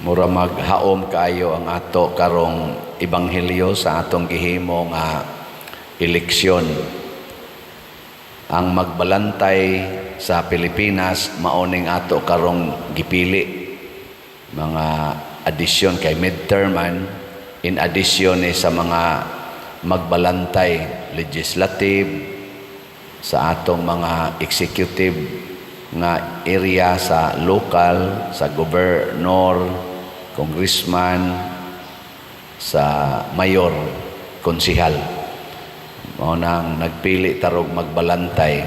Mura maghaom kaayo ang ato karong ebanghelyo sa atong gihimo nga eleksyon. Ang magbalantay sa Pilipinas maoning ato karong gipili. Mga addition kay midterman, in addition sa mga magbalantay legislative, sa atong mga executive nga area, sa local, sa gobernador, congressman, sa mayor, konsihal. Mao nang nagpili tarog magbalantay.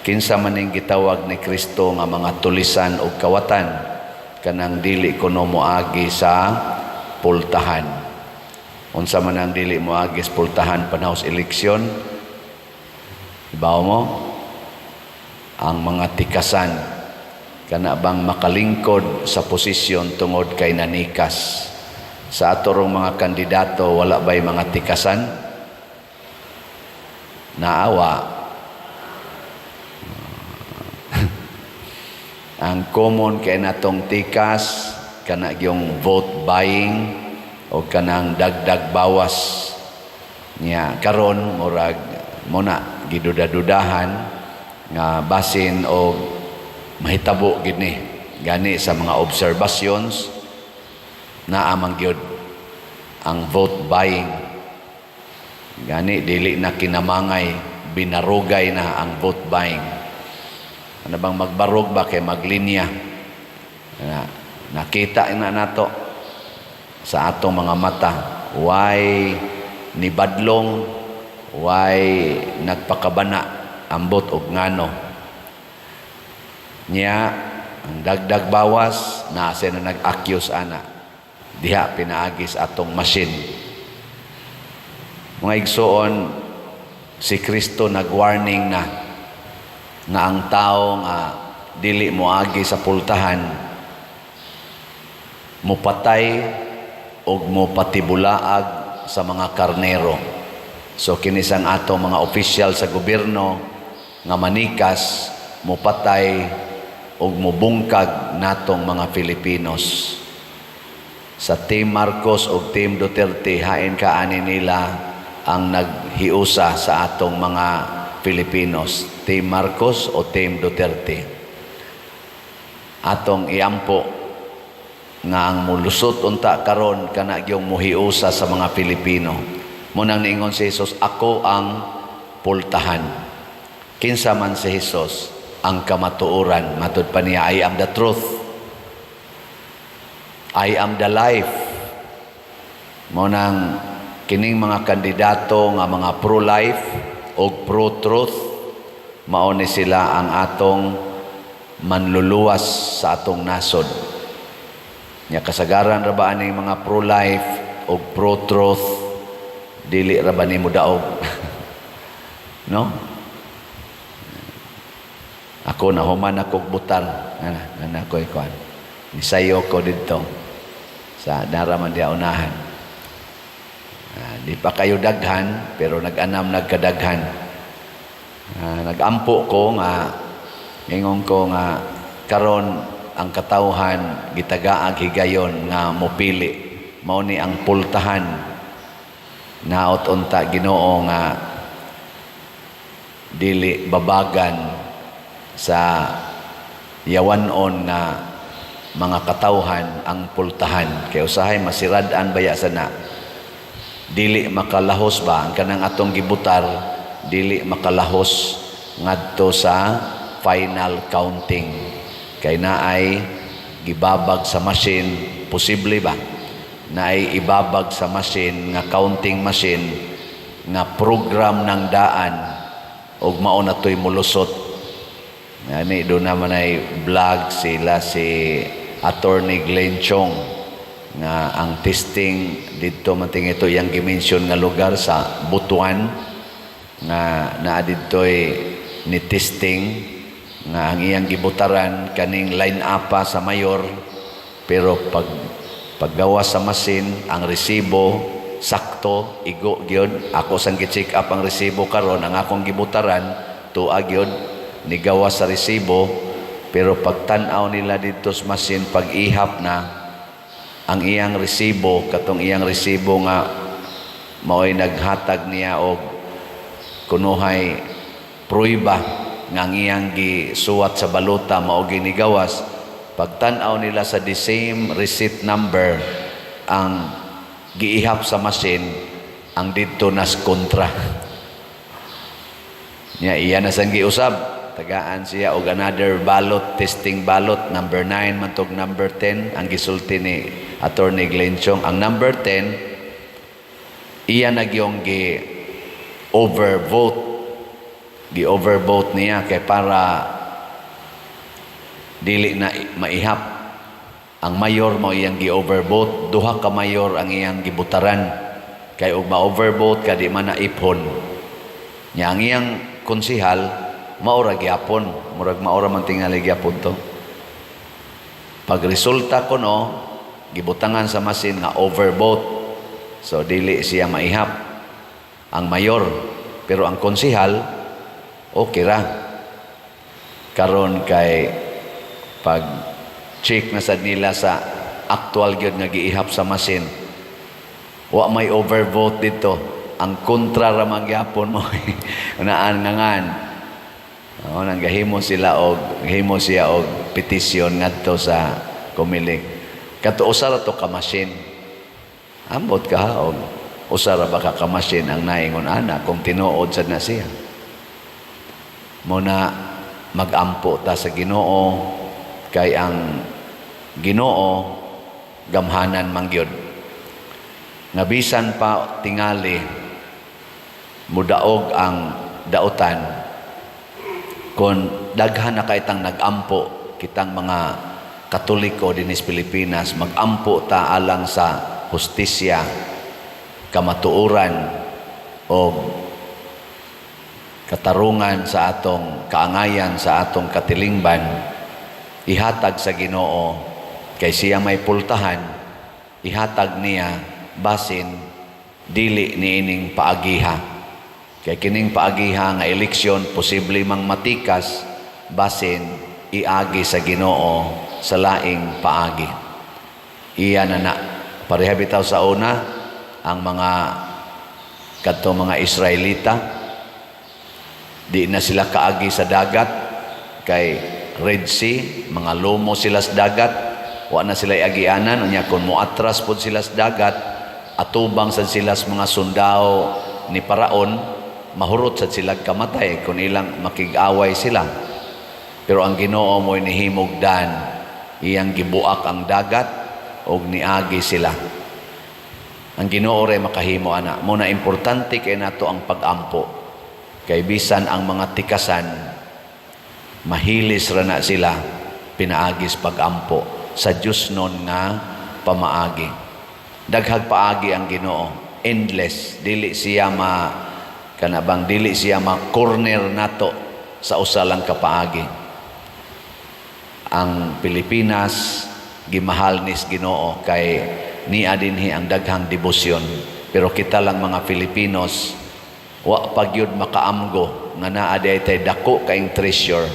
Kinsa man ning gitawag ni Kristo nga mga tulisan o kawatan, kanang dili kuno moagi sa pultahan. Unsa man ang dili moagi sa pultahan panahos eleksyon? Ibaw mo? Ang mga tikasan, kana bang makalingkod sa posisyon tungod kay nanikas. Sa atorong mga kandidato, wala ba'y mga tikasan? Naawa. Ang common kay natong tikas, kana yung vote buying o kanang dagdag bawas niya karon murag muna giduda-dudahan nga basin o mahitabo gini gani sa mga observations na amang gyud ang vote buying gani dili na kinamangay, binarugay na ang vote buying. Ano bang magbarog ba kay maglinya nakita na nato sa atong mga mata why nibadlong, why nagpakabana ambot og ngano niya ang dagdag bawas na na nag-accuse ana diha pinaagis atong machine. Mga igsoon, si Kristo nag-warning na nga ang tao nga dili moagi sa pultahan mupatay og mupatibulaag sa mga karnero. So kinisang atong mga opisyal sa gobyerno nga manikas, mupatay o mubungkag natong mga Filipinos. Sa Team Marcos o Team Duterte, hain kaani nila ang naghiusa sa atong mga Filipinos. Team Marcos o Team Duterte. Atong iampo nga ang mulusot unta karon kana gyung muhiusa sa mga Filipino. Munang niingon si Jesus, ako ang pultahan. Kinsa man si Jesus, ang kamatuoran. Matud pa niya, I am the truth. I am the life. Munang kining mga kandidato nga mga pro-life o pro-truth, mauni sila ang atong manluluwas sa atong nasod. Nya kasagaran ra ba aning mga pro-life o pro-truth, dili ra ba nimo daog? No? Ako na human akong butar. Ana ko ikuan. Nisayo ko dito sa daraman dia unahan. Di pa kayo daghan, pero nag-anam nagkadaghan. Nag-ampo ko nga, ingon ko nga, karon ang katawhan, gitagaag higayon nga mopili. Mao ni ang pultahan. Naot unta Ginoo nga dili babagan sa yawanon nga mga katawhan ang pultahan. Kay usahay masirad-an baya sana. Dili makalahos ba ang kanang atong gibutar, dili makalahos ngadto sa final counting. Kay naay gibabag sa machine, posible ba? Naay ibabag sa machine nga counting machine nga program ng daan ug mao na toy mulusot. Ani do naman ay vlog sila si Attorney Glenn Chong nga ang testing dito manting ito yang gimension nga lugar sa Butuan nga naa ditoy ni testing nga ang iyang gibutaran kaning line up sa mayor, pero paggawa sa masin ang resibo sakto igo gyud. Ako sang gi-check up ang resibo karon, ang akong gibutaran tuag gyud nigawa sa resibo, pero pagtan-aw nila dito sa masin, pag ihap na ang iyang resibo, katong iyang resibo nga mao'y naghatag niya og kunuhay pruiba nga ang iyang gisuwat sa balota mao ginigawas. Pagtan-aw nila sa the same receipt number ang giihap sa machine, ang dito nas kontra. Nya iya na sang giusab, tagaan siya og another ballot, testing ballot, number 9 mantog number 10 ang gisulti ni Attorney Glenchong. Ang number 10 iya nagyong gi-overvote niya kay para dili na maihap. Ang mayor mo iyang gi-overvote, duha ka mayor ang iyang gibutaran kay og ma-overvote ka di man na ipon. Nya ang iyang konsihal maura gyapon, murag maura man tingali gyapon to. Pag resulta kuno gibutangan sa masin nga overvote, so dili siya maihap ang mayor, pero ang konsihal okay ra. Karon kay pag check na sad nila sa actual gyud nga giihap sa masin, wa may overvote dito, ang kontra ra man gyapon mo unaan ngangan. Nanggahimo sila og gahimo siya og petisyon ngadto sa Comelec. Kato usara to ka machine. Ambot ka og usara ba ka machine ang naingon ana kung tinuod sad na siya. Muna magampo ta sa Ginoo kay ang Ginoo gamhanan man gyud. Nga bisan pa tingali mudaog ang dautan kon daghan na kaitang nagampo kitang mga Katoliko dinis Pilipinas, magampo ta alang sa hustisya, kamatuoran o katarungan sa atong kaangayan, sa atong katilingban, ihatag sa Ginoo kay siya may pultahan, ihatag niya basin dili niining paagiha. Kay kining paagiha nga eleksyon posible mang matikas basin iagi sa Ginoo sa laing paagi. Iya na pareha bitaw sa una ang mga kadto mga Israelita, di na sila kaagi sa dagat kay Red Sea, mga lumo sila sa dagat, wa na sila agianan, unya kun moatras pod sila sa dagat, atubang sad sila sa mga sundao ni Paraon, mahurot sad sila kamatay kung ilang makig-away sila. Pero ang Ginoo mo'y nihimugdan, iyang gibuak ang dagat og niagi sila. Ang Ginoo ray makahimo ana. Muna importante kay nato ang pag-ampo. Kay bisan ang mga tikasan mahilis ra na sila pinaagis pag-ampo sa Dios non nga pamaagi. Daghag paagi ang Ginoo, endless, dili siya kanabang dili siya ma-corner nato sa usa lang ka paagi. Ang Pilipinas gimahal nis Ginoo kay niya dinhi ang daghang debosyon, pero kita lang mga Filipinos wa pagyud makaamgo nga naa tay dako kaing treasure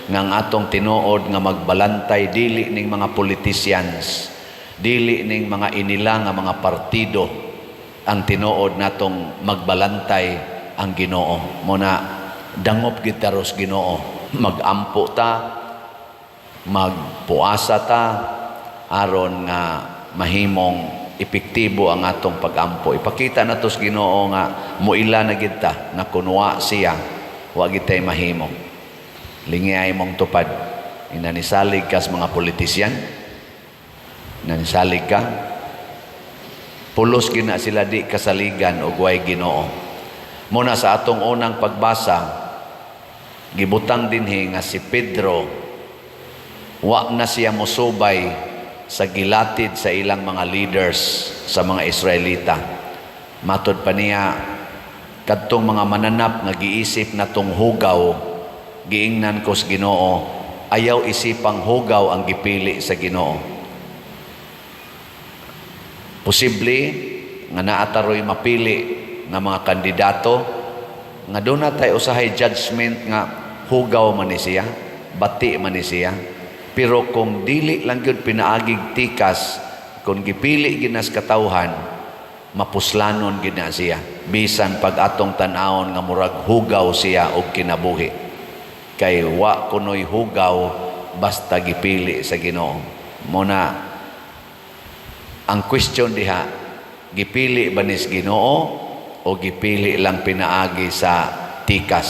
nga ang atong tinuod nga magbalantay dili ning mga politicians, dili ning mga inila nga mga partido ang tinuod natong magbalantay ang Ginoo. Muna dangop gid ta ros Ginoo, magampo ta, magpuasa ta aron nga mahimong epektibo ang atong pag-ampo. Ipakita nato sa Ginoo nga muila na gid ta na kunwa siya, wa gid tay mahimo. Lingay mong tupad. Inanisalig ka sa mga politisyan, nanisalig ka, pulos gina sila di kasaligan o guway Ginoo. Muna sa atong unang pagbasa, gibutang dinhi nga si Pedro wa na siya mosubay sa gilatid sa ilang mga leaders sa mga Israelita. Matod pa niya, kadtong mga mananap nga giisip na tong hugaw, giingnan ko sa Ginoo, ayaw isipang hugaw ang gipili sa Ginoo. Posible nga naataroy mapili nga mga kandidato nga doon na tayo usahay judgment nga hugaw man ni siya, bati man ni siya. Pero kung dili lang yun pinaagig tikas, kung gipili ginas katawhan, mapuslanon gid na siya. Bisan pag atong tan-awon nga murag hugaw siya og kinabuhi. Kay wa kunoy hugaw basta gipili sa Ginoo. Muna ang question diha, gipili ba ni Ginoo o gipili lang pinaagi sa tikas?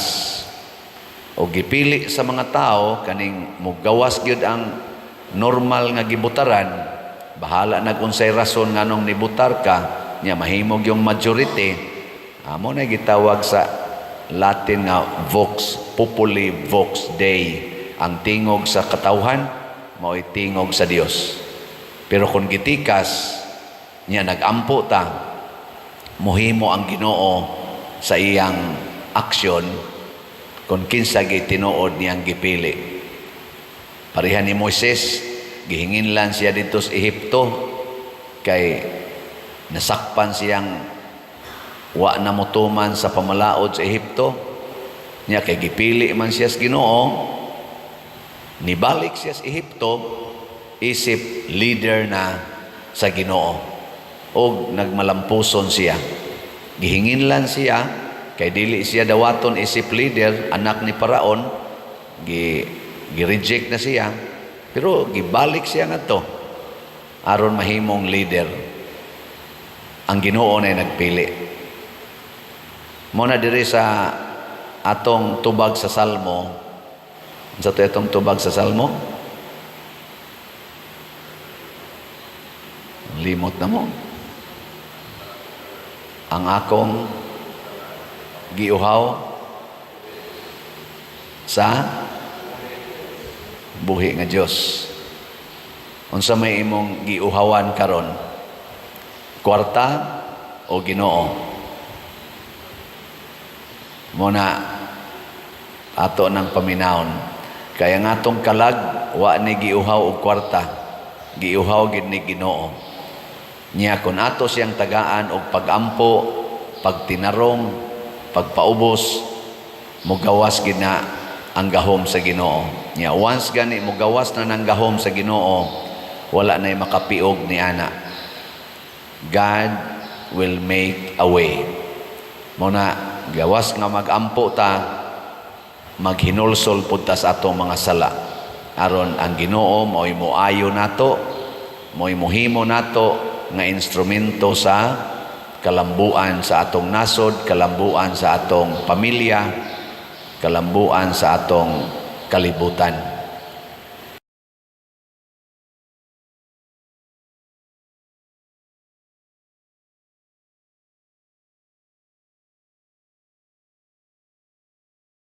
O gipili sa mga tao kaning mugawas gyud ang normal nga gibutaran, bahala na kung say rason nganong nibutar ka, nya mahimog yung majority. Amo na gitawag sa Latin nga vox populi vox Dei. Ang tingog sa katawhan mao'y tingog sa Dios. Pero kung gitikas nya nagampo ta, muhimo ang Ginoo sa iyang aksyon kung kinsa gitinuod niyang gipili. Pareha ni Moises, gihinginlan siya dito sa Ehipto kay nasakpan siyang wa na mutuman sa pamalaod sa Ehipto. Nya kay gipili man siya sa Ginoo, nibalik siya sa Ehipto isip leader na sa Ginoo o nagmalampuson siya. Gihinginlan siya kay dili siya dawaton isip leader, anak ni Paraon, gi-reject na siya, pero gibalik siya ngadto aron mahimong leader. Ang Ginoo na nagpili. Muna diri sa atong tubag sa Salmo, sa itong tubag sa Salmo, limot na mo. Ang akong giuhaw sa buhi nga Dios. Unsa may imong giuhawan karon? Kwarta o Ginoo? Muna ato ng paminawon. Kaya nga atong kalag wa ni giuhaw og kwarta, giuhaw gid ni Ginoo. Nya kun ato siyang tagaan og pagampo, pagtinarong, pagpaubos, mugawas gid na ang gahom sa Ginoo. Nya once gani mugawas na nang gahom sa Ginoo, wala nay makapiog ni ana. God will make a way. Muna gawas nga magampo ta, maghinulsol pud ta sa atong mga sala. Aron ang Ginoo mo'y muayo nato, mo'y muhimo nato nga instrumento sa kalambuan sa atong nasod, kalambuan sa atong pamilya, kalambuan sa atong kalibutan.